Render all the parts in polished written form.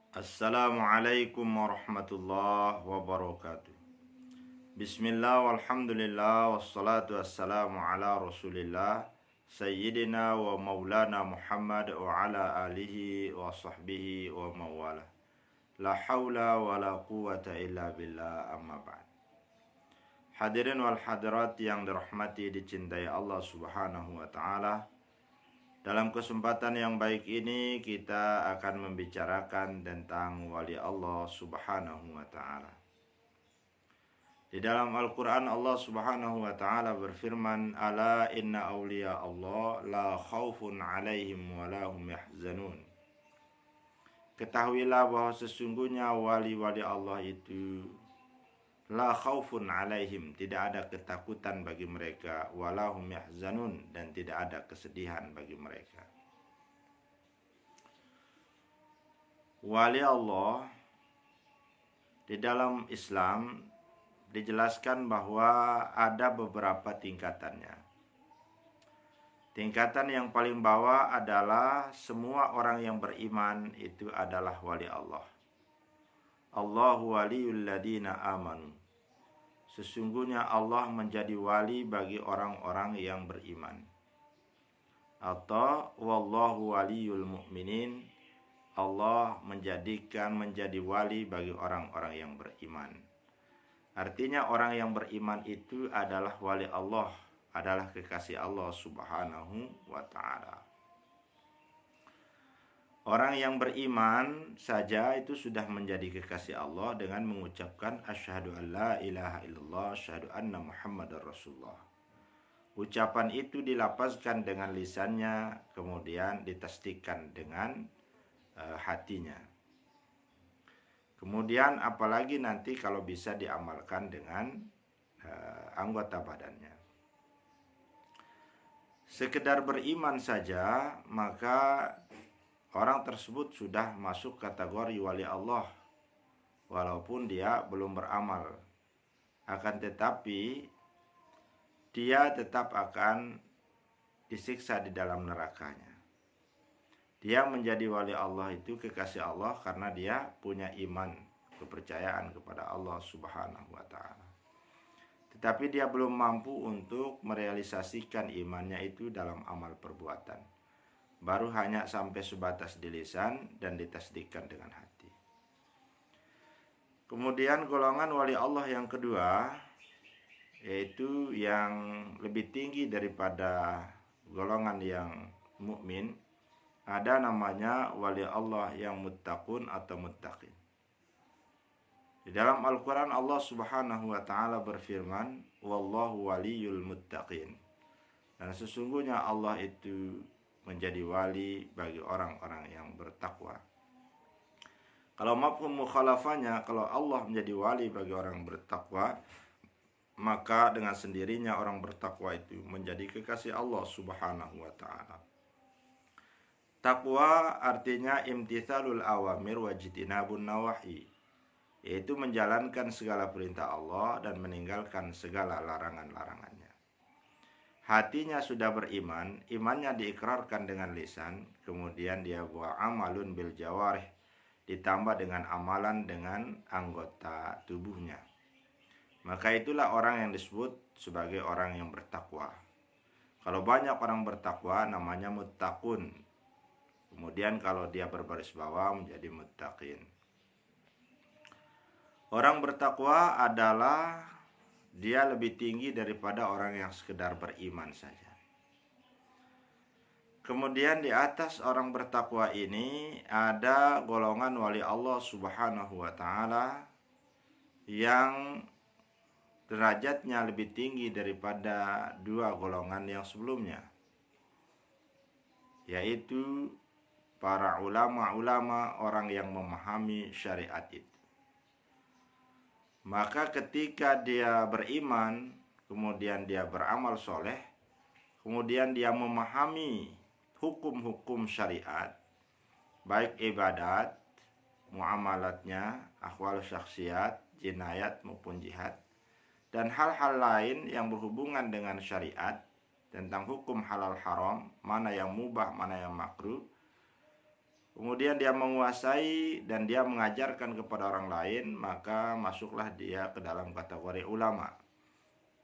Assalamualaikum warahmatullahi wabarakatuh. Bismillah walhamdulillah wassalatu wassalamu ala rasulillah Sayyidina wa maulana Muhammad wa ala alihi wa sahbihi wa mawala. La hawla wa la quwata illa billah, amma ba'd. Hadirin wal hadirat yang dirahmati dicintai Allah subhanahu wa ta'ala, dalam kesempatan yang baik ini kita akan membicarakan tentang wali Allah subhanahu wa ta'ala. Di dalam Al-Quran Allah subhanahu wa ta'ala berfirman, Ala inna awliya Allah la khawfun alaihim wa la hum yahzanun. Ketahuilah bahwa sesungguhnya wali-wali Allah itu la khawfun alaihim, tidak ada ketakutan bagi mereka, walahum yahzanun, dan tidak ada kesedihan bagi mereka. Wali Allah di dalam Islam dijelaskan bahwa ada beberapa tingkatannya. Tingkatan yang paling bawah adalah semua orang yang beriman itu adalah wali Allah. Allahu waliyul ladina amanu. Sesungguhnya Allah menjadi wali bagi orang-orang yang beriman. Atau wallahu waliyul mu'minin. Allah menjadi wali bagi orang-orang yang beriman. Artinya orang yang beriman itu adalah wali Allah, adalah kekasih Allah subhanahu wa ta'ala. Orang yang beriman saja itu sudah menjadi kekasih Allah dengan mengucapkan asyhadu an la ilaha illallah, asyhadu anna muhammadar rasulullah. Ucapan itu dilapazkan dengan lisannya, kemudian ditasdikkan dengan hatinya. Kemudian apalagi nanti kalau bisa diamalkan dengan anggota badannya. Sekedar beriman saja, maka orang tersebut sudah masuk kategori wali Allah, walaupun dia belum beramal. Akan tetapi dia tetap akan disiksa di dalam nerakanya. Dia menjadi wali Allah itu kekasih Allah karena dia punya iman, kepercayaan kepada Allah subhanahu wa ta'ala. Tetapi dia belum mampu untuk merealisasikan imannya itu dalam amal perbuatan. Baru hanya sampai sebatas di lisan dan ditasdikkan dengan hati. Kemudian golongan wali Allah yang kedua, yaitu yang lebih tinggi daripada golongan yang mukmin, ada namanya wali Allah yang muttaqun atau muttaqin. Di dalam Al-Quran Allah subhanahu wa ta'ala berfirman, Wallahu waliyul muttaqin. Dan sesungguhnya Allah itu menjadi wali bagi orang-orang yang bertakwa. Kalau mafhum mukhalafahnya, kalau Allah menjadi wali bagi orang bertakwa, maka dengan sendirinya orang bertakwa itu menjadi kekasih Allah subhanahu wa ta'ala. Takwa artinya imtithalul awamir wa jitinabun nawahi, yaitu menjalankan segala perintah Allah dan meninggalkan segala larangan-larangannya. Hatinya sudah beriman, imannya diikrarkan dengan lisan, kemudian dia buat amalun bil jawarih, ditambah dengan amalan dengan anggota tubuhnya. Maka itulah orang yang disebut sebagai orang yang bertakwa. Kalau banyak orang bertakwa namanya muttaqun. Kemudian kalau dia berbaris bawah menjadi muttaqin. Orang bertakwa adalah dia lebih tinggi daripada orang yang sekedar beriman saja. Kemudian di atas orang bertakwa ini ada golongan wali Allah subhanahu wa ta'ala yang derajatnya lebih tinggi daripada dua golongan yang sebelumnya, yaitu para ulama-ulama, orang yang memahami syariat itu. Maka ketika dia beriman, kemudian dia beramal soleh, kemudian dia memahami hukum-hukum syariat, baik ibadat, muamalatnya, akhwal syakhsiyat, jinayat maupun jihad, dan hal-hal lain yang berhubungan dengan syariat, tentang hukum halal haram, mana yang mubah, mana yang makruh, kemudian dia menguasai dan dia mengajarkan kepada orang lain, maka masuklah dia ke dalam kategori ulama.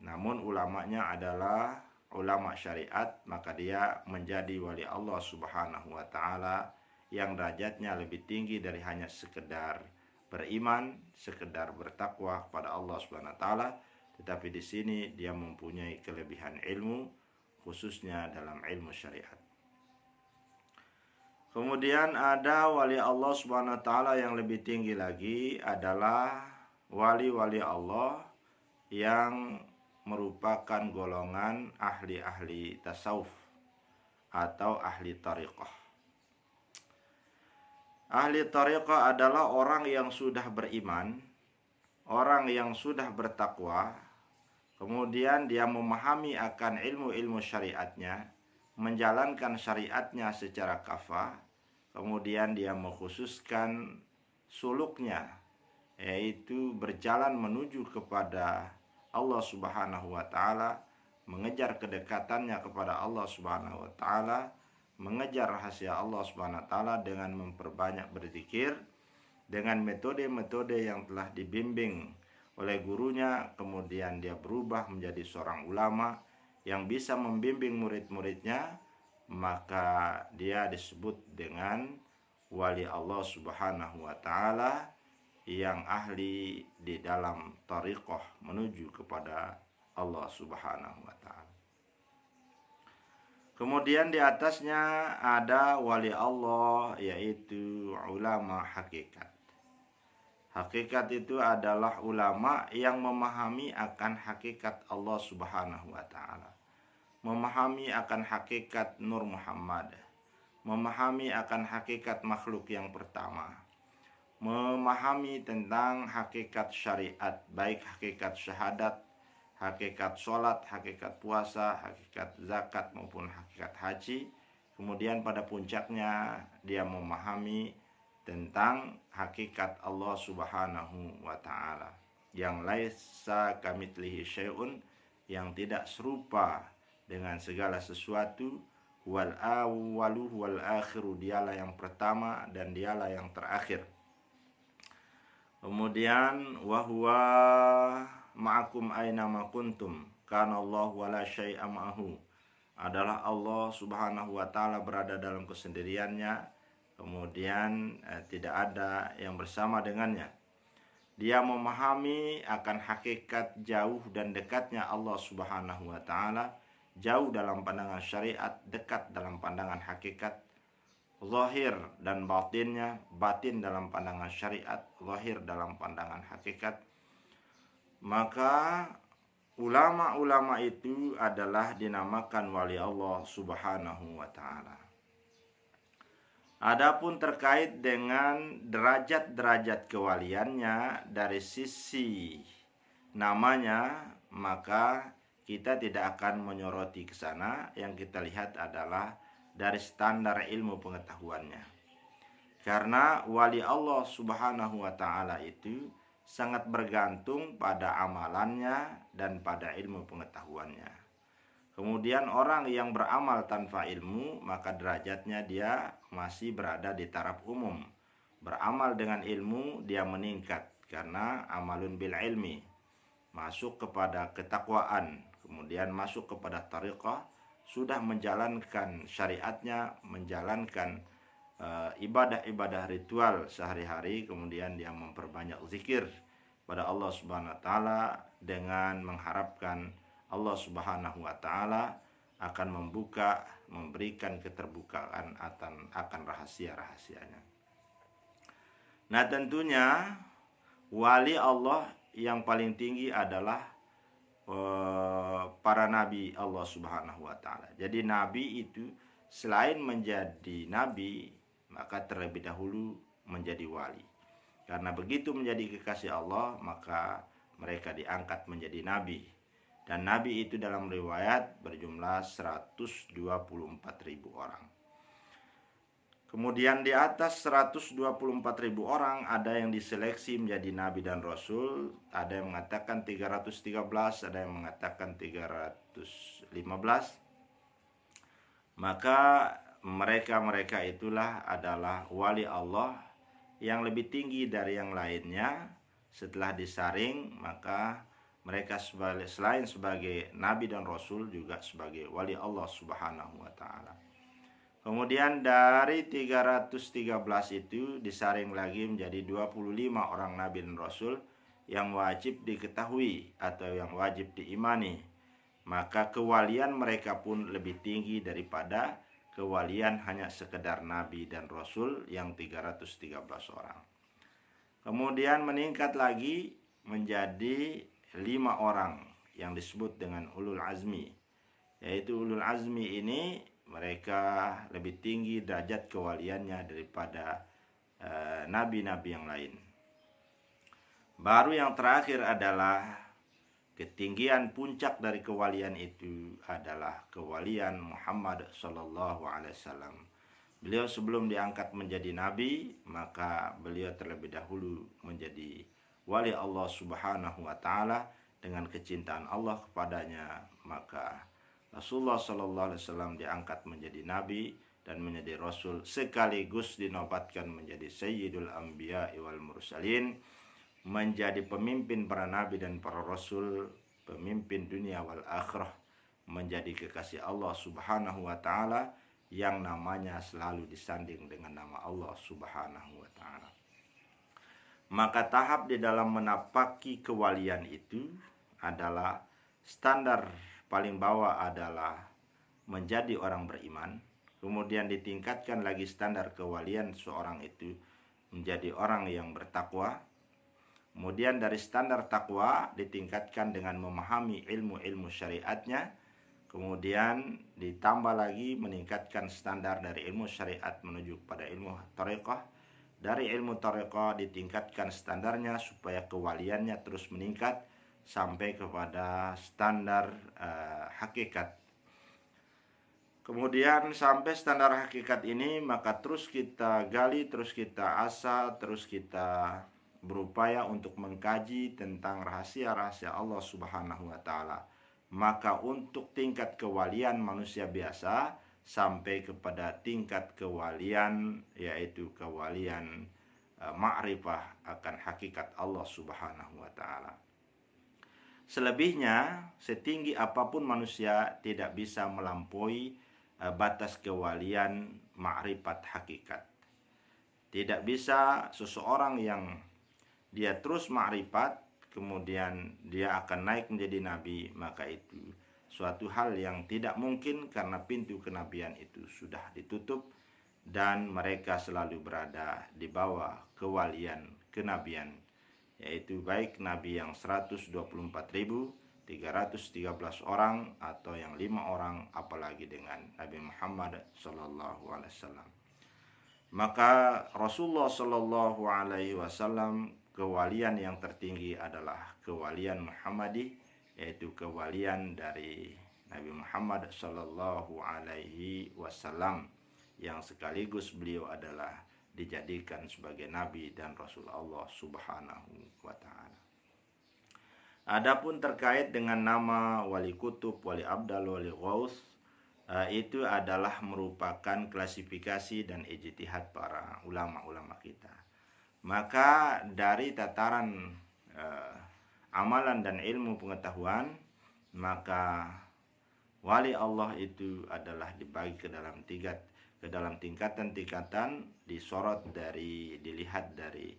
Namun ulamanya adalah ulama syariat, maka dia menjadi wali Allah Subhanahu wa taala yang derajatnya lebih tinggi dari hanya sekedar beriman, sekedar bertakwa kepada Allah Subhanahu wa taala, tetapi di sini dia mempunyai kelebihan ilmu, khususnya dalam ilmu syariat. Kemudian ada wali Allah Subhanahu wa taala yang lebih tinggi lagi, adalah wali-wali Allah yang merupakan golongan ahli-ahli tasawuf atau ahli tariqah. Ahli tariqah adalah orang yang sudah beriman, orang yang sudah bertakwa, kemudian dia memahami akan ilmu-ilmu syariatnya, menjalankan syariatnya secara kafah, kemudian dia mengkhususkan suluknya, yaitu berjalan menuju kepada Allah Subhanahu wa taala, mengejar kedekatannya kepada Allah Subhanahu wa taala, mengejar rahasia Allah Subhanahu wa taala dengan memperbanyak berzikir dengan metode-metode yang telah dibimbing oleh gurunya, kemudian dia berubah menjadi seorang ulama yang bisa membimbing murid-muridnya, maka dia disebut dengan wali Allah Subhanahu wa taala yang ahli di dalam tariqah menuju kepada Allah Subhanahu wa taala. Kemudian di atasnya ada wali Allah, yaitu ulama hakikat. Hakikat itu adalah ulama yang memahami akan hakikat Allah Subhanahu wa taala, memahami akan hakikat Nur Muhammad, memahami akan hakikat makhluk yang pertama, memahami tentang hakikat syariat, baik hakikat syahadat, hakikat sholat, hakikat puasa, hakikat zakat maupun hakikat haji. Kemudian pada puncaknya dia memahami tentang hakikat Allah Subhanahu wa taala yang laisa kamitslihi syai'un, yang tidak serupa dengan segala sesuatu, wal awwalu wal akhiru, dialah yang pertama dan dialah yang terakhir. Kemudian wahwa ma'akum aina ma kuntum kana Allah wala syai'a ma'ahu, adalah Allah Subhanahu wa taala berada dalam kesendiriannya, kemudian tidak ada yang bersama dengannya. Dia memahami akan hakikat jauh dan dekatnya Allah Subhanahu wa taala, jauh dalam pandangan syariat, dekat dalam pandangan hakikat, zahir dan batinnya, batin dalam pandangan syariat, zahir dalam pandangan hakikat. Maka ulama-ulama itu adalah dinamakan wali Allah Subhanahu wa taala. Adapun terkait dengan derajat-derajat kewaliannya dari sisi namanya, maka kita tidak akan menyoroti ke sana. Yang kita lihat adalah dari standar ilmu pengetahuannya. Karena wali Allah Subhanahu wa taala itu sangat bergantung pada amalannya dan pada ilmu pengetahuannya. Kemudian orang yang beramal tanpa ilmu, maka derajatnya dia masih berada di taraf umum. Beramal dengan ilmu dia meningkat karena amalun bil ilmi, masuk kepada ketakwaan, kemudian masuk kepada tariqah, sudah menjalankan syariatnya, menjalankan ibadah-ibadah ritual sehari-hari, kemudian dia memperbanyak zikir pada Allah Subhanahu wa taala dengan mengharapkan Allah Subhanahu wa taala akan memberikan keterbukaan akan rahasia-rahasianya. Nah, tentunya wali Allah yang paling tinggi adalah para nabi Allah Subhanahu wa taala. Jadi nabi itu selain menjadi nabi, maka terlebih dahulu menjadi wali. Karena begitu menjadi kekasih Allah, maka mereka diangkat menjadi nabi. Dan nabi itu dalam riwayat berjumlah 124.000 orang. Kemudian di atas 124.000 orang ada yang diseleksi menjadi nabi dan rasul. Ada yang mengatakan 313, ada yang mengatakan 315. Maka mereka itulah adalah wali Allah yang lebih tinggi dari yang lainnya. Setelah disaring, maka mereka selain sebagai nabi dan rasul juga sebagai wali Allah Subhanahu wa taala. Kemudian dari 313 itu disaring lagi menjadi 25 orang nabi dan rasul yang wajib diketahui atau yang wajib diimani. Maka kewalian mereka pun lebih tinggi daripada kewalian hanya sekedar nabi dan rasul yang 313 orang. Kemudian meningkat lagi menjadi 5 orang yang disebut dengan ulul azmi. Yaitu ulul azmi ini mereka lebih tinggi derajat kewaliannya daripada nabi-nabi yang lain. Baru yang terakhir adalah ketinggian puncak dari kewalian itu adalah kewalian Muhammad sallallahu alaihi wasallam. Beliau sebelum diangkat menjadi nabi, maka beliau terlebih dahulu menjadi wali Allah Subhanahu wa taala dengan kecintaan Allah kepadanya. Maka Rasulullah sallallahu alaihi wasallam diangkat menjadi nabi dan menjadi rasul sekaligus dinobatkan menjadi sayyidul anbiya wal mursalin, menjadi pemimpin para nabi dan para rasul, pemimpin dunia wal akhirah, menjadi kekasih Allah Subhanahu wa taala yang namanya selalu disanding dengan nama Allah Subhanahu wa taala. Maka tahap di dalam menapaki kewalian itu adalah standar paling bawah adalah menjadi orang beriman. Kemudian ditingkatkan lagi standar kewalian seorang itu menjadi orang yang bertakwa. Kemudian dari standar takwa ditingkatkan dengan memahami ilmu-ilmu syariatnya. Kemudian ditambah lagi meningkatkan standar dari ilmu syariat menuju pada ilmu thariqah. Dari ilmu thariqah ditingkatkan standarnya supaya kewaliannya terus meningkat sampai kepada standar hakikat. Kemudian sampai standar hakikat ini maka terus kita gali, terus kita asah, terus kita berupaya untuk mengkaji tentang rahasia-rahasia Allah Subhanahu wa taala. Maka untuk tingkat kewalian manusia biasa sampai kepada tingkat kewalian yaitu kewalian ma'rifah akan hakikat Allah Subhanahu wa taala. Selebihnya, setinggi apapun manusia tidak bisa melampaui batas kewalian ma'rifat hakikat. Tidak bisa seseorang yang dia terus ma'rifat kemudian dia akan naik menjadi nabi, maka itu suatu hal yang tidak mungkin karena pintu kenabian itu sudah ditutup dan mereka selalu berada di bawah kewalian kenabian, yaitu baik nabi yang 124.313 orang atau yang 5 orang, apalagi dengan Nabi Muhammad sallallahu alaihi wasallam. Maka Rasulullah sallallahu alaihi wasallam kewalian yang tertinggi adalah kewalian Muhammadi, yaitu kewalian dari Nabi Muhammad sallallahu alaihi wasallam yang sekaligus beliau adalah dijadikan sebagai nabi dan rasul Allah Subhanahu wa taala. Adapun terkait dengan nama wali kutub, wali abdal, wali ghaus, itu adalah merupakan klasifikasi dan ijtihad para ulama-ulama kita. Maka dari tataran amalan dan ilmu pengetahuan, maka wali Allah itu adalah dibagi ke dalam tingkatan-tingkatan, disorot dari dilihat dari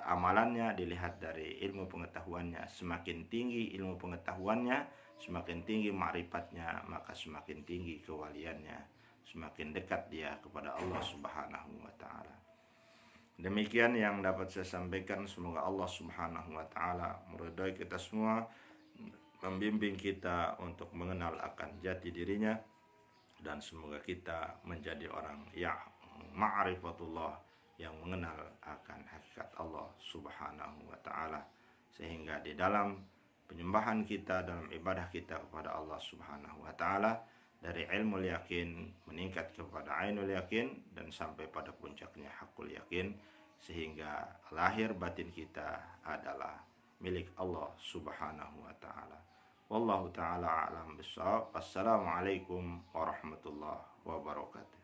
amalannya, dilihat dari ilmu pengetahuannya. Semakin tinggi ilmu pengetahuannya, semakin tinggi ma'rifatnya, maka semakin tinggi kewaliannya, semakin dekat dia kepada Allah Subhanahu wa taala. Demikian yang dapat saya sampaikan. Semoga Allah Subhanahu wa taala meridai kita semua, membimbing kita untuk mengenal akan jati dirinya, dan semoga kita menjadi orang yang ma'rifatullah, yang mengenal akan hakikat Allah Subhanahu wa taala, sehingga di dalam penyembahan kita, dalam ibadah kita kepada Allah Subhanahu wa taala, dari ilmu yakin meningkat kepada ainul yakin dan sampai pada puncaknya hakul yakin, sehingga lahir batin kita adalah milik Allah Subhanahu wa taala. Wallahu taala a'lam bissawab. Assalamualaikum warahmatullahi wabarakatuh.